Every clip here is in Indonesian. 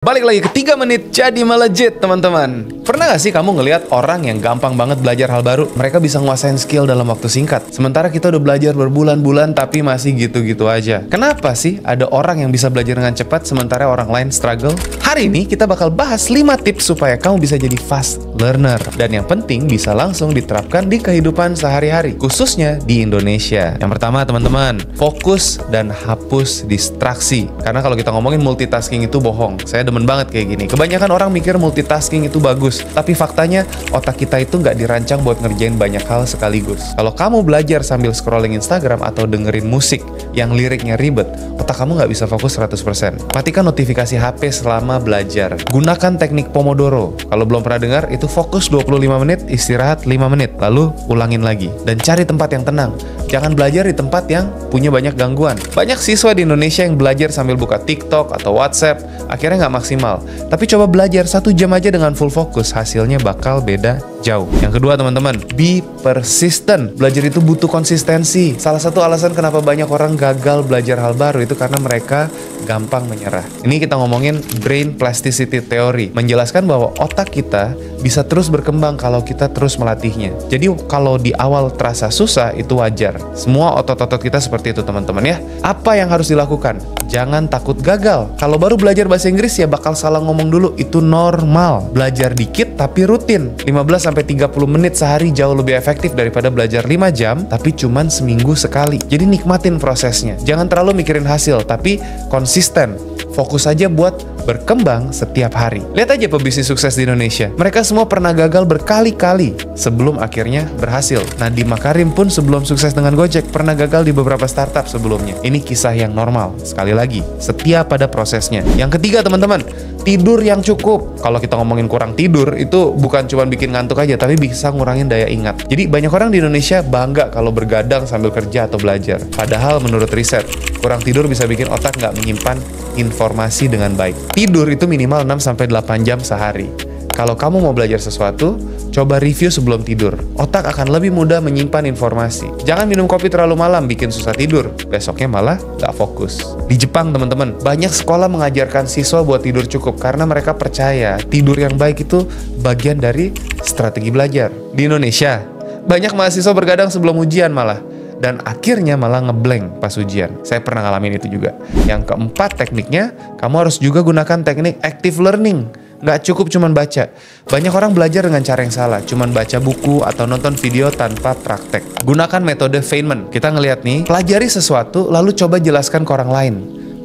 Balik lagi ke 3 menit jadi melejit teman-teman. Pernah gak sih kamu ngelihat orang yang gampang banget belajar hal baru? Mereka bisa nguasain skill dalam waktu singkat. Sementara kita udah belajar berbulan-bulan tapi masih gitu-gitu aja. Kenapa sih ada orang yang bisa belajar dengan cepat sementara orang lain struggle? Hari ini kita bakal bahas 5 tips supaya kamu bisa jadi fast learner. Dan yang penting bisa langsung diterapkan di kehidupan sehari-hari, khususnya di Indonesia. Yang pertama teman-teman, fokus dan hapus distraksi. Karena kalau kita ngomongin multitasking itu bohong. Saya demen banget kayak gini. Kebanyakan orang mikir multitasking itu bagus, tapi faktanya otak kita itu nggak dirancang buat ngerjain banyak hal sekaligus. Kalau kamu belajar sambil scrolling Instagram atau dengerin musik yang liriknya ribet, otak kamu nggak bisa fokus 100%. Matikan notifikasi HP selama belajar. Gunakan teknik Pomodoro. Kalau belum pernah dengar, itu fokus 25 menit, istirahat 5 menit, lalu ulangin lagi. Dan cari tempat yang tenang. Jangan belajar di tempat yang punya banyak gangguan. Banyak siswa di Indonesia yang belajar sambil buka TikTok atau WhatsApp, akhirnya nggak maksimal. Tapi coba belajar 1 jam aja dengan full fokus, hasilnya bakal beda jauh. Yang kedua teman-teman, be persistent. Belajar itu butuh konsistensi. Salah satu alasan kenapa banyak orang gagal belajar hal baru itu karena mereka gampang menyerah. Ini kita ngomongin brain plasticity theory, menjelaskan bahwa otak kita bisa terus berkembang kalau kita terus melatihnya. Jadi kalau di awal terasa susah, itu wajar. Semua otot-otot kita seperti itu teman-teman ya. Apa yang harus dilakukan? Jangan takut gagal. Kalau baru belajar bahasa Inggris ya bakal salah ngomong dulu, itu normal. Belajar dikit tapi rutin. 15-30 menit sehari jauh lebih efektif daripada belajar 5 jam tapi cuman seminggu sekali. Jadi nikmatin prosesnya. Jangan terlalu mikirin hasil, tapi konsisten. Fokus aja buat berkembang setiap hari. Lihat aja pebisnis sukses di Indonesia. Mereka semua pernah gagal berkali-kali sebelum akhirnya berhasil. Nadiem Makarim pun sebelum sukses dengan Gojek pernah gagal di beberapa startup sebelumnya. Ini kisah yang normal. Sekali lagi, setiap pada prosesnya. Yang ketiga teman-teman, tidur yang cukup. Kalau kita ngomongin kurang tidur, itu bukan cuma bikin ngantuk aja, tapi bisa ngurangin daya ingat. Jadi banyak orang di Indonesia bangga kalau bergadang sambil kerja atau belajar. Padahal menurut riset, kurang tidur bisa bikin otak nggak menyimpan informasi dengan baik. Tidur itu minimal 6-8 jam sehari. Kalau kamu mau belajar sesuatu, coba review sebelum tidur. Otak akan lebih mudah menyimpan informasi. Jangan minum kopi terlalu malam, bikin susah tidur. Besoknya malah nggak fokus. Di Jepang teman-teman, banyak sekolah mengajarkan siswa buat tidur cukup karena mereka percaya tidur yang baik itu bagian dari strategi belajar. Di Indonesia, banyak mahasiswa bergadang sebelum ujian malah. Dan akhirnya malah ngeblank pas ujian. Saya pernah ngalamin itu juga. Yang keempat tekniknya, kamu harus juga gunakan teknik active learning. Nggak cukup cuman baca. Banyak orang belajar dengan cara yang salah, cuman baca buku atau nonton video tanpa praktek. Gunakan metode Feynman. Kita ngelihat nih, pelajari sesuatu lalu coba jelaskan ke orang lain.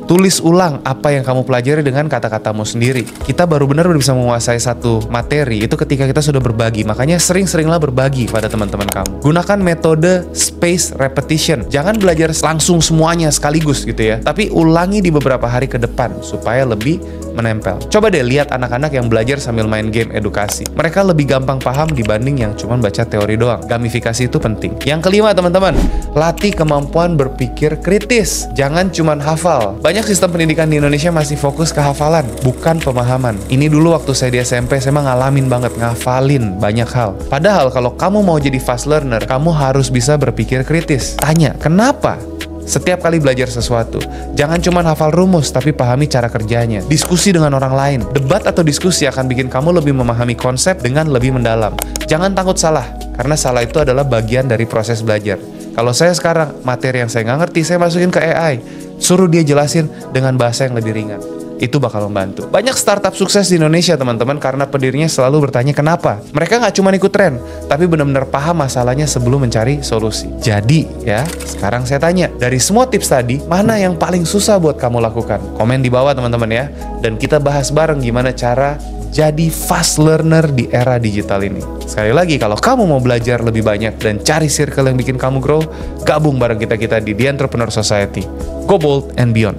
Tulis ulang apa yang kamu pelajari dengan kata-katamu sendiri. Kita baru benar-benar bisa menguasai satu materi itu ketika kita sudah berbagi. Makanya sering-seringlah berbagi pada teman-teman kamu. Gunakan metode space repetition. Jangan belajar langsung semuanya sekaligus gitu ya. Tapi ulangi di beberapa hari ke depan supaya lebih menempel. Coba deh lihat anak-anak yang belajar sambil main game edukasi. Mereka lebih gampang paham dibanding yang cuma baca teori doang. Gamifikasi itu penting. Yang kelima teman-teman, latih kemampuan berpikir kritis. Jangan cuma hafal. Banyak sistem pendidikan di Indonesia masih fokus ke hafalan, bukan pemahaman. Ini dulu waktu saya di SMP, saya ngalamin banget ngafalin banyak hal. Padahal kalau kamu mau jadi fast learner, kamu harus bisa berpikir kritis. Tanya, kenapa? Setiap kali belajar sesuatu, jangan cuma hafal rumus, tapi pahami cara kerjanya. Diskusi dengan orang lain. Debat atau diskusi akan bikin kamu lebih memahami konsep dengan lebih mendalam. Jangan takut salah, karena salah itu adalah bagian dari proses belajar. Kalau saya sekarang, materi yang saya nggak ngerti, saya masukin ke AI. Suruh dia jelasin dengan bahasa yang lebih ringan. Itu bakal membantu. Banyak startup sukses di Indonesia teman-teman karena pendirinya selalu bertanya kenapa. Mereka nggak cuma ikut tren, tapi benar-benar paham masalahnya sebelum mencari solusi. Jadi ya, sekarang saya tanya, dari semua tips tadi, mana yang paling susah buat kamu lakukan? Komen di bawah teman-teman ya. Dan kita bahas bareng gimana cara jadi fast learner di era digital ini. Sekali lagi, kalau kamu mau belajar lebih banyak dan cari circle yang bikin kamu grow, gabung bareng kita di The Entrepreneur Society. Go bold and beyond.